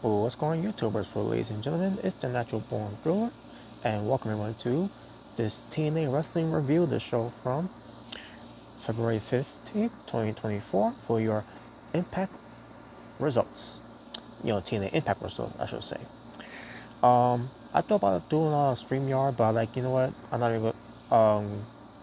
Well, what's going on, YouTubers? For ladies and gentlemen, it's the Natural Born Driller, and welcome everyone to this TNA Wrestling review, the show from February 15th, 2024, for your Impact results. TNA Impact results, I should say. I thought about doing it on StreamYard, but you know what? I'm not even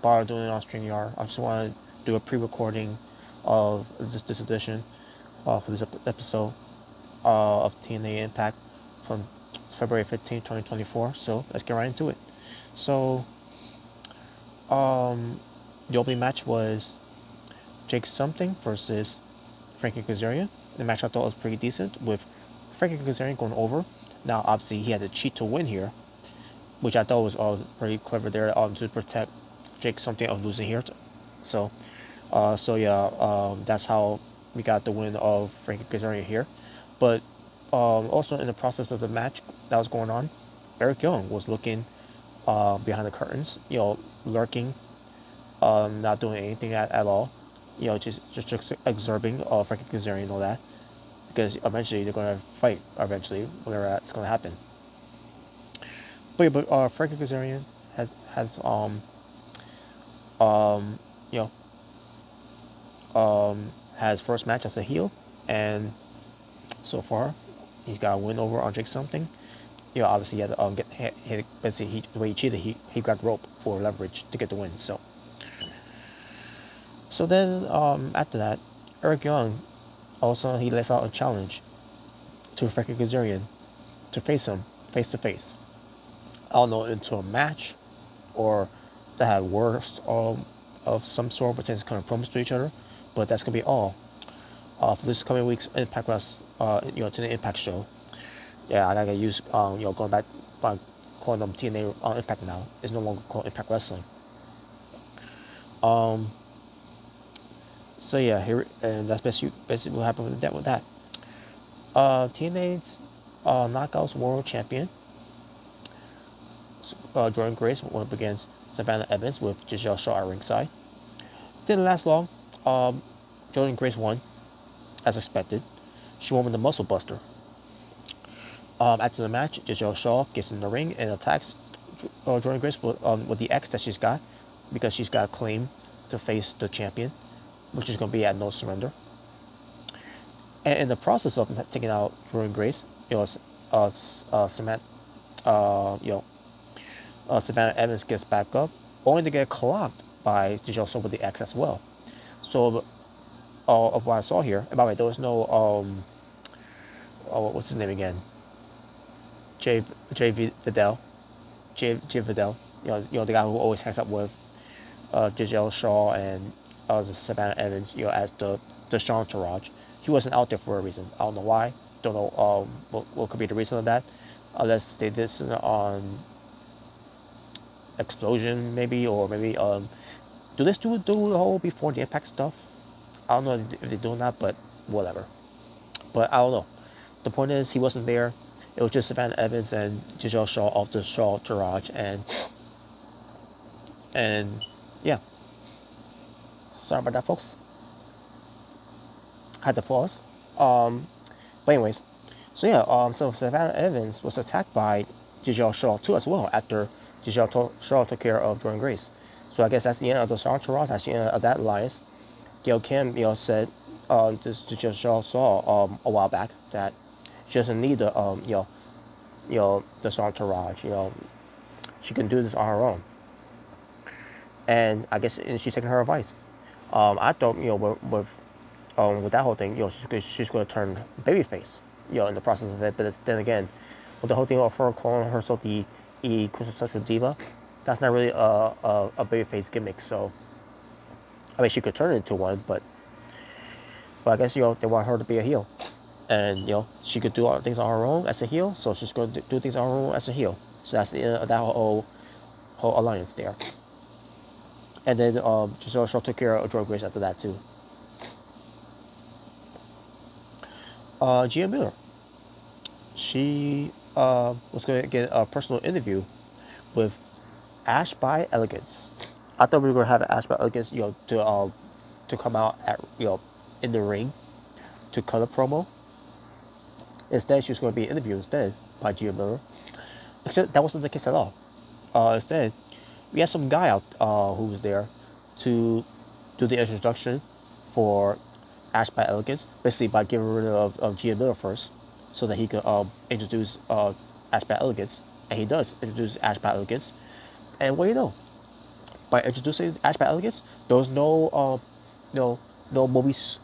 bother doing it on StreamYard. I just want to do a pre-recording of this edition for this episode of TNA Impact from February 15, 2024. So let's get right into it. So the opening match was Jake Something versus Frankie Kazarian. The match I thought was pretty decent, with Frankie Kazarian going over. Now obviously he had to cheat to win here, which I thought was pretty clever there to protect Jake Something of losing here. So that's how we got the win of Frankie Kazarian here. But also in the process of the match that was going on, Eric Young was looking behind the curtains, lurking, not doing anything at all, just observing Frankie Kazarian and all that, because eventually they're going to fight. Eventually, whenever that's going to happen. But Frankie Kazarian has first match as a heel, and so far he's got a win over on Jake Something. Obviously he had to get hit. Basically, the way he cheated, he got rope for leverage to get the win. So then after that, Eric Young also he lays out a challenge to Frankie Kazarian to face him face to face. I don't know, into a match, or they had words of some sort, but since kind of promised to each other. But that's gonna be all for this coming week's Impact to the Impact show. Yeah, I gotta get used going back by calling them TNA Impact now. It's no longer called Impact Wrestling. So yeah, here, and that's basically what happened with that. TNA's Knockouts World Champion Jordan Grace went up against Savannah Evans with Giselle Shaw at ringside. Didn't last long. Jordan Grace won, as expected. She won with the Muscle Buster. After the match, Giselle Shaw gets in the ring and attacks Jordan Grace with the X that she's got, because she's got a claim to face the champion, which is going to be at No Surrender. And in the process of taking out Jordan Grace, Savannah Evans gets back up, only to get clocked by Giselle Shaw with the X as well. So of what I saw here, and by the way, there was no what's his name again? Jay Vidal, the guy who always hangs up with Giselle Shaw and Savannah Evans, as the Shaw entourage. He wasn't out there for a reason. I don't know why. Don't know what could be the reason of that. Unless they did this on Explosion, maybe, or maybe do this do the whole before the Impact stuff? I don't know if they're doing that, but whatever. But I don't know. The point is, he wasn't there. It was just Savannah Evans and Giselle Shaw of the Shaw entourage, and yeah. Sorry about that, folks. Had to pause. But anyways, so yeah. So Savannah Evans was attacked by Giselle Shaw too as well, after Giselle Shaw took care of Jordan Grace. So I guess that's the end of the Shaw entourage. That's the end of that alliance. Gail Kim, said to Giselle Shaw a while back that she doesn't need the the Shaw entourage. She can do this on her own. And I guess she's taking her advice. I thought with that whole thing, she's going to turn babyface, in the process of it. But then again, with the whole thing of her calling herself the quintessential diva, that's not really a babyface gimmick. So I mean, she could turn it into one, but I guess they want her to be a heel, and she could do all things on her own as a heel. So she's going to do things on her own as a heel. So that's the end of that whole alliance there. And then Giselle Shaw took care of Jordan Grace after that too. Gia Miller, she was going to get a personal interview with Ash by Elegance. I thought we were going to have Ash by Elegance, to come out at in the ring to cut a promo. Instead, she was going to be interviewed instead by Gia Miller. Except that wasn't the case at all. Instead, we had some guy out who was there to do the introduction for Ash by Elegance, basically by getting rid of Gia Miller first, so that he could introduce Ash by Elegance, and he does introduce Ash by Elegance. And what do you know? By introducing Ash by Elegance, there was no no movies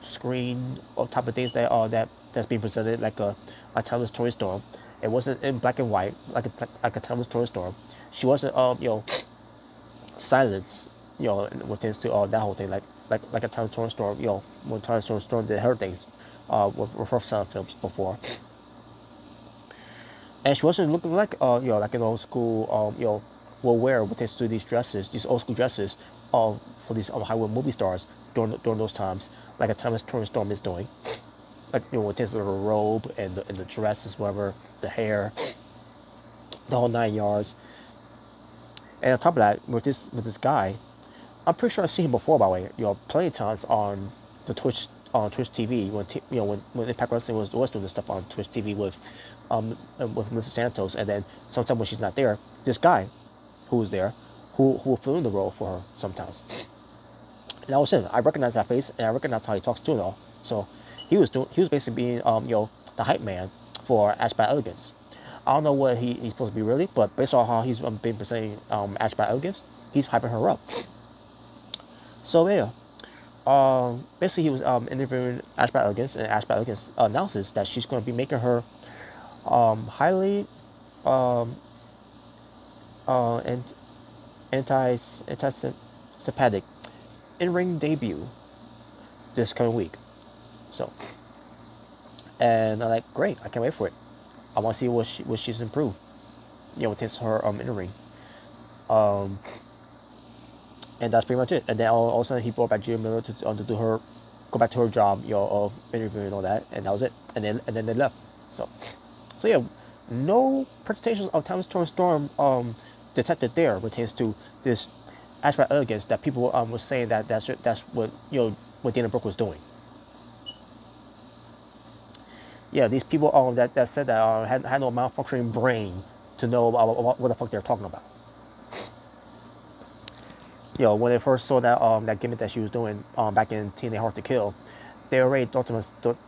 screen or type of things that's being presented like a timeless Toy Storm. It wasn't in black and white like a timeless Toy Storm. She wasn't silence what tends to that whole thing like a timeless Toy Storm. When timeless Toy Storm did her things with her silent films before. And she wasn't looking like like an old school will wear what tends to these dresses, these old school dresses for these Hollywood movie stars during those times, like a timeless Toy Storm is doing. Like what tends to the robe and the dresses, whatever, the hair, the whole 9 yards. And on top of that, with this guy, I'm pretty sure I've seen him before, by the way. Plenty of times on the Twitch TV when Impact Wrestling was doing this stuff on Twitch TV with Mr. Santos, and then sometimes when she's not there, this guy who was there, who will fill in the role for her sometimes. And that was him. I recognize that face, and I recognize how he talks too, though. So he was basically being the hype man for Ash by Elegance. I don't know what he's supposed to be really, but based on how he's been presenting Ash by Elegance, he's hyping her up. So yeah, basically he was interviewing Ash by Elegance, and Ash by Elegance announces that she's going to be making her highly anti-sympathetic in-ring debut this coming week. So, and I'm like, great, I can't wait for it. I want to see what she's improved. What takes her in the ring. And that's pretty much it. And then all of a sudden he brought back Gia Miller to go back to her job, of interviewing and all that, and that was it. And then they left. So yeah, no presentations of Timeless Toy Storm detected there pertains to this Ash by Elegance that people were saying that's what what Dana Brooke was doing. Yeah, these people that said that had no malfunctioning brain to know about what the fuck they're talking about. When they first saw that gimmick that she was doing back in TNA Hard to Kill, they already thought to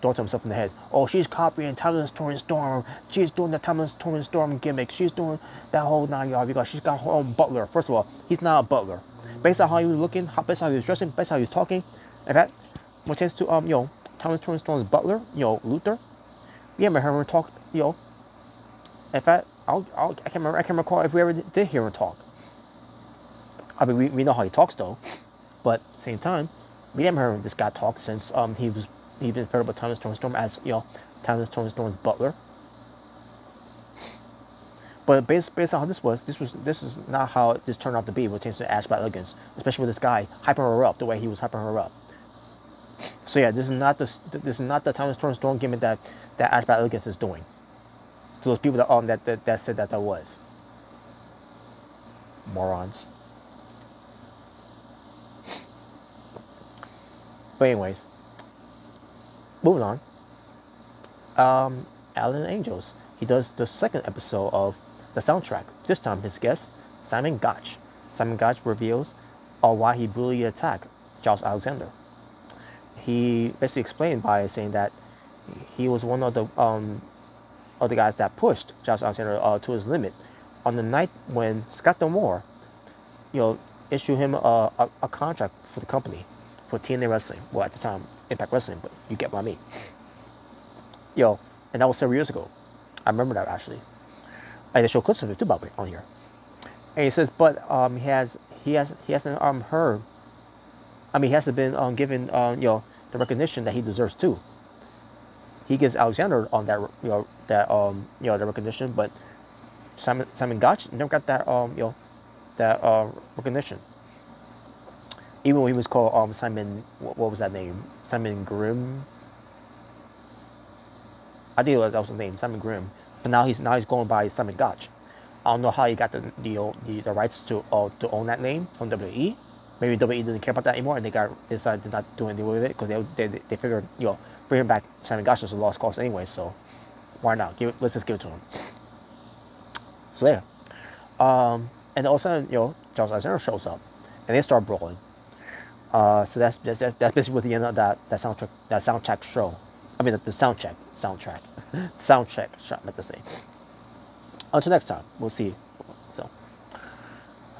themselves in the head, oh, she's copying Timeless Toy Storm. She's doing the Timeless Toy Storm gimmick. She's doing that whole 9 yards because she's got her own butler. First of all, he's not a butler. Based on how he was looking, based on how he was dressing, based on how he was talking, in fact, when it comes to Timeless Toy Storm's butler, Luther. We haven't heard him talk, In fact, I can't recall if we ever did hear him talk. I mean, we know how he talks though, but at the same time, we haven't heard this guy talk since he's been paired up with Timeless Toy Storm as Timeless Toy Storm's butler. But based on how this is not how this turned out to be with Ash by Elegance, especially with this guy hyping her up the way he was hyping her up. So yeah, this is not the Timeless Toy Storm gimmick that Ash by Elegance is doing. To those people that said that was morons. But anyways, moving on. Alan Angels. He does the second episode of the soundtrack. This time his guest, Simon Gotch. Simon Gotch reveals why he brutally attacked Josh Alexander. He basically explained by saying that he was one of the guys that pushed Josh Alexander to his limit on the night when Scott D'Amore, issued him a contract for the company, for TNA Wrestling. Well, at the time, Impact Wrestling, but you get what I mean. And that was several years ago. I remember that actually. I show clips of it too, by the way, on here. And he says, but he hasn't heard. I mean, he hasn't been given the recognition that he deserves too. He gives Alexander on that the recognition, but Simon Gotch never got that recognition. Even when he was called Simon, what was that name? Simon Grimm. I think that was the name, Simon Grimm. But now he's going by Simon Gotch. I don't know how he got the rights to own that name from WWE. Maybe WWE didn't care about that anymore, and they decided to not do anything with it because they figured bringing back Sammy Gotch is a lost cause anyway, so why not? Let's just give it to him. So there. And all of a sudden, Charles Alexander shows up, and they start brawling. So that's basically what the end of that soundtrack show. I mean the soundtrack shot, meant to say. Until next time, we'll see. So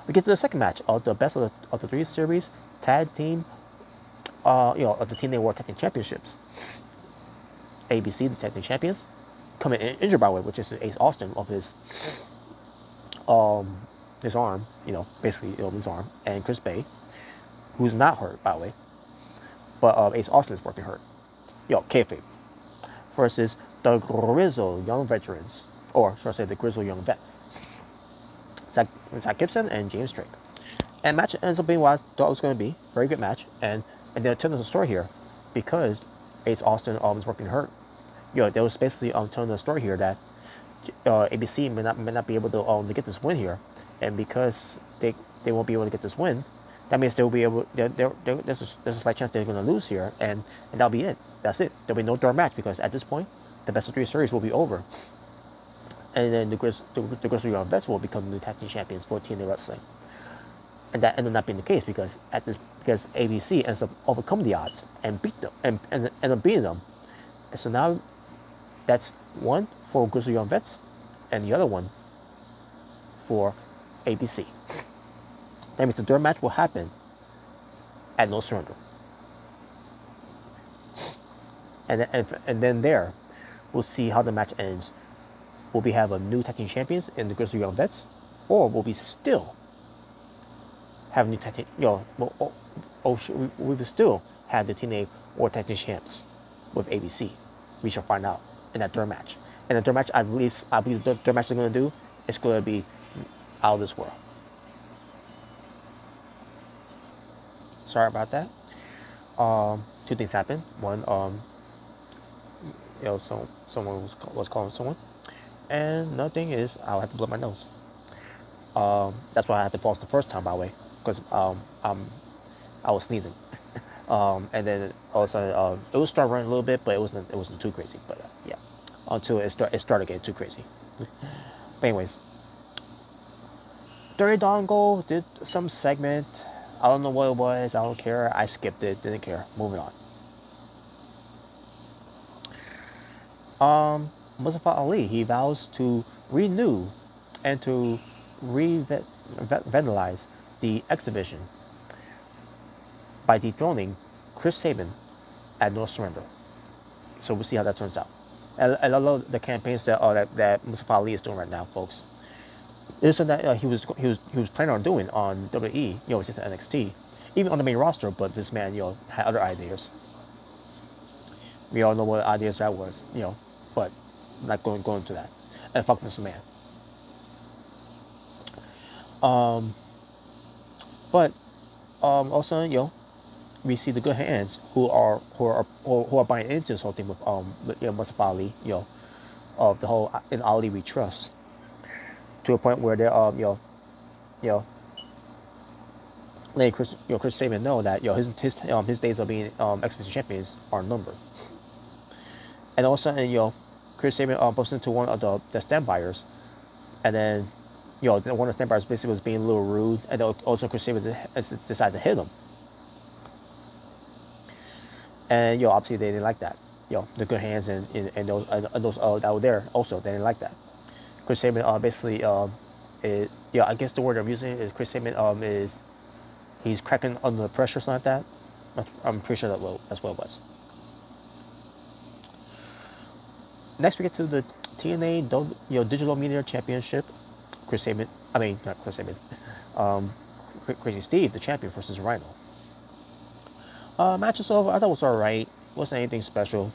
we get to the second match of the best of the 3 series tag team, of the TNA World Tag Team Championships. ABC, the tag team champions, coming injured by the way, which is Ace Austin of his arm, basically his arm, and Chris Bay, who's not hurt by the way, but Ace Austin is working hurt. Kayfabe versus the Grizzled Young Veterans, or should I say the Grizzled Young Vets. Zach Gibson and James Drake. And match ends up being what I thought it was going to be. Very good match. And then telling us a story here, because Ace Austin is working hurt. They was basically telling the story here that ABC may not be able to get this win here, and because they won't be able to get this win, that means they'll be able. There's a slight chance they're going to lose here, and that'll be it. That's it. There'll be no third match because at this point, the best of 3 series will be over, and then the Grizzled Young Vets will become the new tag team champions for TNA Wrestling. And that ended up not being the case because ABC ends up overcoming the odds and beat them and end up beating them. And so now that's one for Grizzled Young Vets and the other one for ABC. That means the third match will happen at No Surrender. And then there, we'll see how the match ends. Will we have a new tag team champions in the Grizzled Young Vets, or will we still have new tag team? We will still have the TNA World Tag Team Champs with ABC. We shall find out in that third match. And the third match, I believe the third match they're going to do is going to be out of this world. Sorry about that. 2 things happened. One, someone was calling someone, and another thing is I'll have to blow my nose. That's why I had to pause the first time, by the way, because I was sneezing. And then also it was starting running a little bit, but it wasn't too crazy. But yeah, until it started getting too crazy. But anyways, Dirty Dongle did some segment. I don't know what it was. I don't care. I skipped it. Didn't care. Moving on. Mustafa Ali, he vows to renew and to revitalize the exhibition by dethroning Chris Sabin at No Surrender. So we'll see how that turns out. And I love the campaigns that Mustafa Ali is doing right now, folks. This is that he was planning on doing on WWE, since NXT, even on the main roster. But this man, had other ideas. We all know what ideas that was, but I'm not going into that. And fuck this man. But also, we see the good hands who are buying into this whole thing with Mustafa Ali, of the whole in Ali we trust, to a point where they're letting Chris Sabin know that his days of being X-Division champions are numbered. And also, Chris Sabin bumps into one of the standbyers, and then one of the standbyers basically was being a little rude, and then also Chris Sabin decides to hit him. And obviously they didn't like that. The good hands and those that were there also, they didn't like that. Chris Sabin basically I guess the word I'm using is Chris Sabin he's cracking under pressure or something like that. I'm pretty sure that's what it was. Next we get to the TNA Digital Media Championship. Not Chris Sabin. Crazy Steve, the champion, versus Rhino. Match is over. I thought it was alright. Wasn't anything special.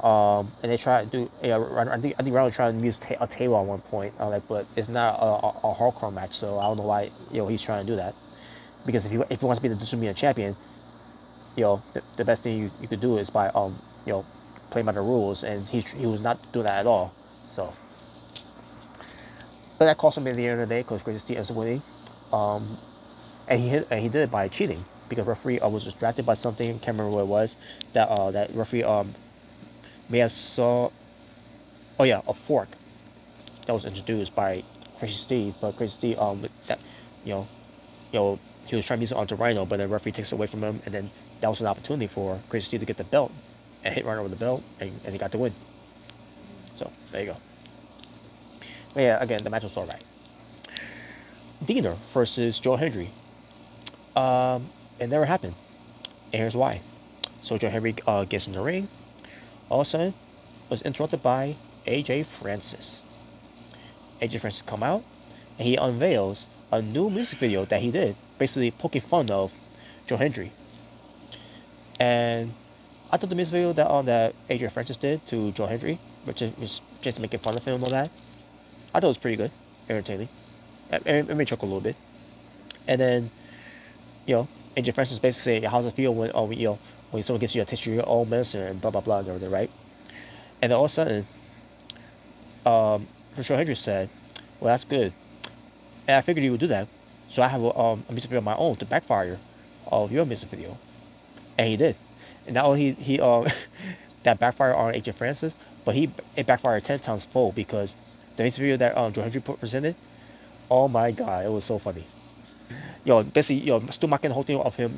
And they tried to do. I think Rhino tried to use a table at one point. But it's not a hardcore match, so I don't know why he's trying to do that. Because if he wants to be the Digital Media champion, the best thing you could do is by playing by the rules, and he was not doing that at all. So, but that cost him at the end of the day because Crazy Steve ends up winning. And he did it by cheating. because referee was distracted by something. Can't remember what it was. That referee may have saw. Oh yeah, a fork that was introduced by Crazy Steve, but Crazy Steve that you know he was trying to use it onto Rhino, but the referee takes it away from him, and then that was an opportunity for Crazy Steve to get the belt and hit Rhino with the belt, and he got the win. So there you go. But yeah, again, the match was alright. Diener versus Joe Hendry. It never happened, and here's why. So Joe Hendry gets in the ring. All of a sudden, was interrupted by AJ Francis. AJ Francis come out, and he unveils a new music video that he did, basically poking fun of Joe Hendry. And I thought the music video that AJ Francis did to Joe Hendry, which is just making fun of him and all that, I thought it was pretty good, entertaining. It made me chuckle a little bit. And then, AJ Francis basically saying, how's it feel when when someone gets you a taste of your own medicine and blah blah blah and everything, right? And then all of a sudden, Joe Hendry said, well, that's good. And I figured you would do that. So I have a music video of my own to backfire of your music video. And he did. And not only he that backfired on AJ Francis, but it backfired 10 times full, because the music video that Joe Hendry presented, oh my god, it was so funny. Basically, still mocking the whole thing of him,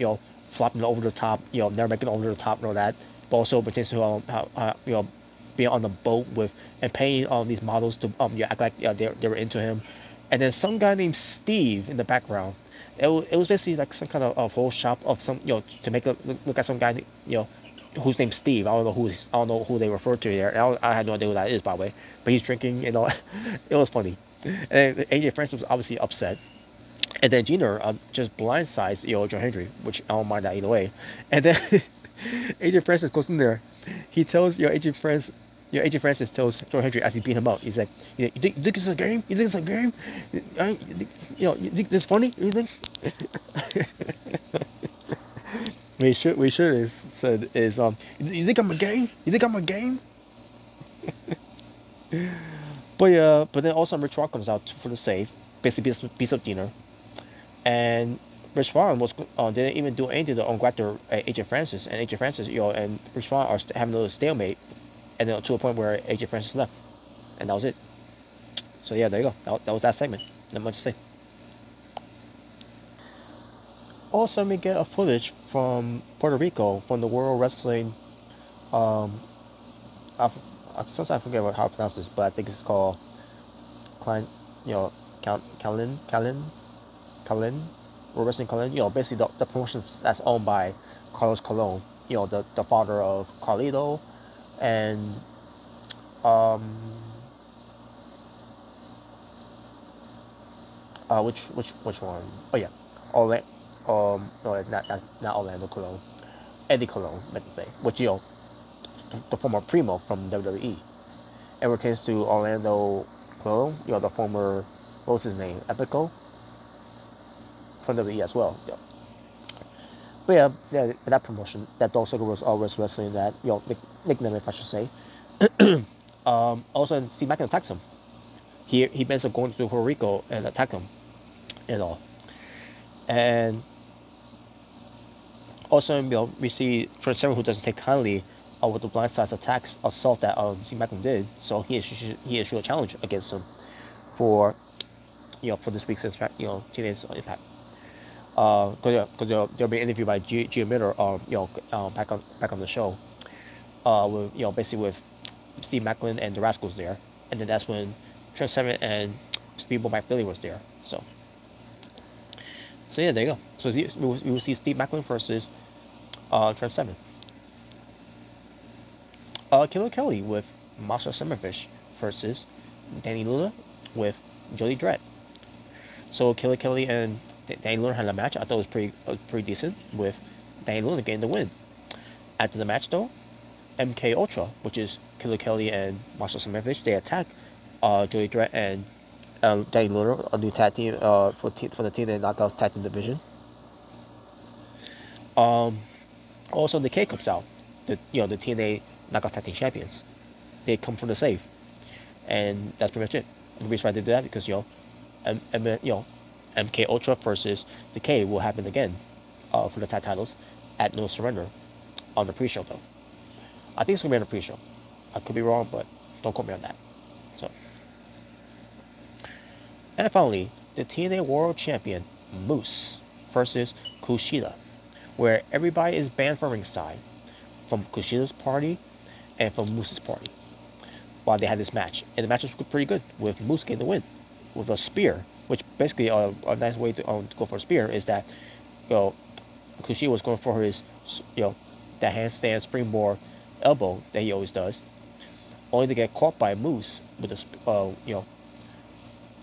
flopping over the top, never making it over the top and all that. But also pertains to how being on the boat with and paying these models to act like they were into him. And then some guy named Steve in the background. It was basically like some kind of whole shop of some to make it look at some guy who's named Steve. I don't know who they refer to here. And I had no idea who that is, by the way. But he's drinking, It was funny. And AJ Francis was obviously upset. And then Diener just blindsides Joe Hendry, which I don't mind that either way. And then AJ Francis goes in there. He tells AJ Francis tells Joe Hendry as he beat him up. He's like, you think this is a game? You think it's a game? You think this is funny? You think? we should have said is you think I'm a game? You think I'm a game? But then also Rich Swann comes out for the save, basically beats up Diener, and Rich Swann didn't even do anything to grab AJ Francis, and AJ Francis and Rich Swann are having a little stalemate, and then to a point where AJ Francis left, and that was it. So yeah, there you go. That was that segment. Not much to say. Also, we get a footage from Puerto Rico from the World Wrestling. Sometimes I forget how to pronounce this, but I think it's called Kalin, World Wrestling Kalin. Basically the promotion that's owned by Carlos Colon. The father of Carlito, and which one? Oh yeah, no, that's not Orlando Colon. Eddie Colon, meant to say, which the former Primo from WWE, and pertains to Orlando Colon, the former, what was his name, Epico, from WWE as well. Yeah. But yeah, that promotion, that Dog Circle was always wrestling, that nickname, if I should say. Also, Steve Macklin attacks him. He ends up going to Puerto Rico and attack him, and all. And also, we see Trent Seven, who doesn't take kindly with the blindside assault that Steve Macklin did. So he issued a challenge against him for this week's TNA Impact. Because they'll be interviewed by Gio Miller, back on the show, with basically with Steve Macklin and the Rascals there, and then that's when Trent Seven and Speedball Mike Bailey was there. So yeah, there you go. So we will see Steve Macklin versus Trent Seven. Killer Kelly with Masha Summerfish versus Danny Luna with Jody Dredd. So Killer Kelly and Danny Luna had a match. I thought it was pretty decent, with Danny Luna getting the win. After the match, though, MK Ultra, which is Killer Kelly and Marshall Summerfish, they attack Jody Dredd and Danny Luna, a new tag team for the TNA Knockouts Tag Team Division. Also, the K comes out, the TNA Knockouts Tag Team Champions. They come from the save, and that's pretty much it. The reason why they did that because MK Ultra versus the K will happen again for the tag titles at No Surrender on the pre-show though. I think it's gonna be on the pre-show. I could be wrong, but don't quote me on that. So, and finally, the TNA World Champion Moose versus Kushida, where everybody is banned from ringside, from Kushida's party and from Moose's party. While they had this match, and the match was pretty good, with Moose getting the win with a spear, which basically a nice way to go for a spear is that, Kushida was going for his, that handstand springboard elbow that he always does, only to get caught by Moose with a,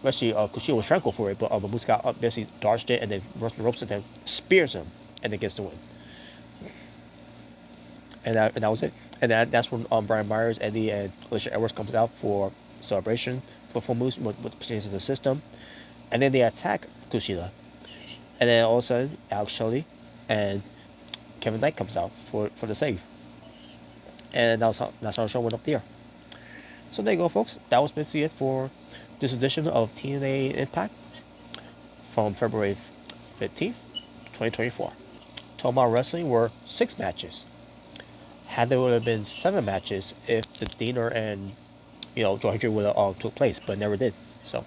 actually Kushida was trying to go for it, but Moose got up, basically dodged it and then rushed the ropes and then spears him and then gets the win. And that was it. And that's when Brian Myers, Eddie, and Alicia Edwards comes out for celebration for Moose with proceedings in the system. And then they attack Kushida. And then all of a sudden, Alex Shelley and Kevin Knight comes out for the save. And that's how the show went up there. So there you go, folks. That was basically it for this edition of TNA Impact from February 15th, 2024. Talking about wrestling were 6 matches. Had there would have been 7 matches if the Diener and Joe Hendry would have took place, but never did. So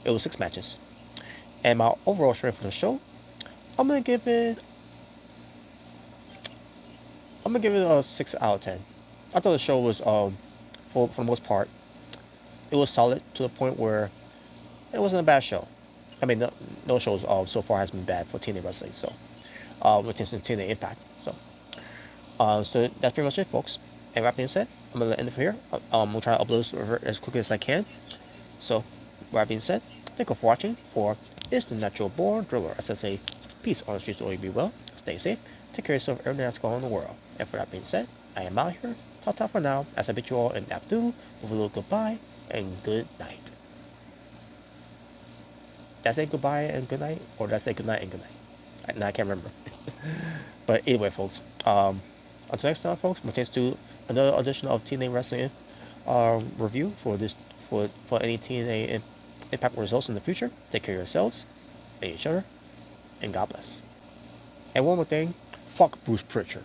it was 6 matches. And my overall strength for the show, I'm gonna give it a 6 out of 10. I thought the show was for the most part, it was solid to the point where it wasn't a bad show. I mean, no shows so far has been bad for TNA wrestling. So, which is TNA Impact. So that's pretty much it, folks. And with that being said, I'm gonna end it here. I'm gonna try to upload this as quickly as I can. So, with that being said, thank you for watching. For It's the Natural Born Driller. As I say, peace on the streets, all you be well. Stay safe. Take care of yourself, everything that's going on in the world. And for that being said, I am out here. Ta for now, as I bid you all an abdu with a little goodbye and good night. Did I say goodbye and good night, or did I say good night and good night? I can't remember. But anyway, folks, until next time, folks, thanks to another edition of TNA Wrestling review for any TNA Impact results in the future. Take care of yourselves and each other, and God bless. And one more thing, fuck Bruce Pritchard.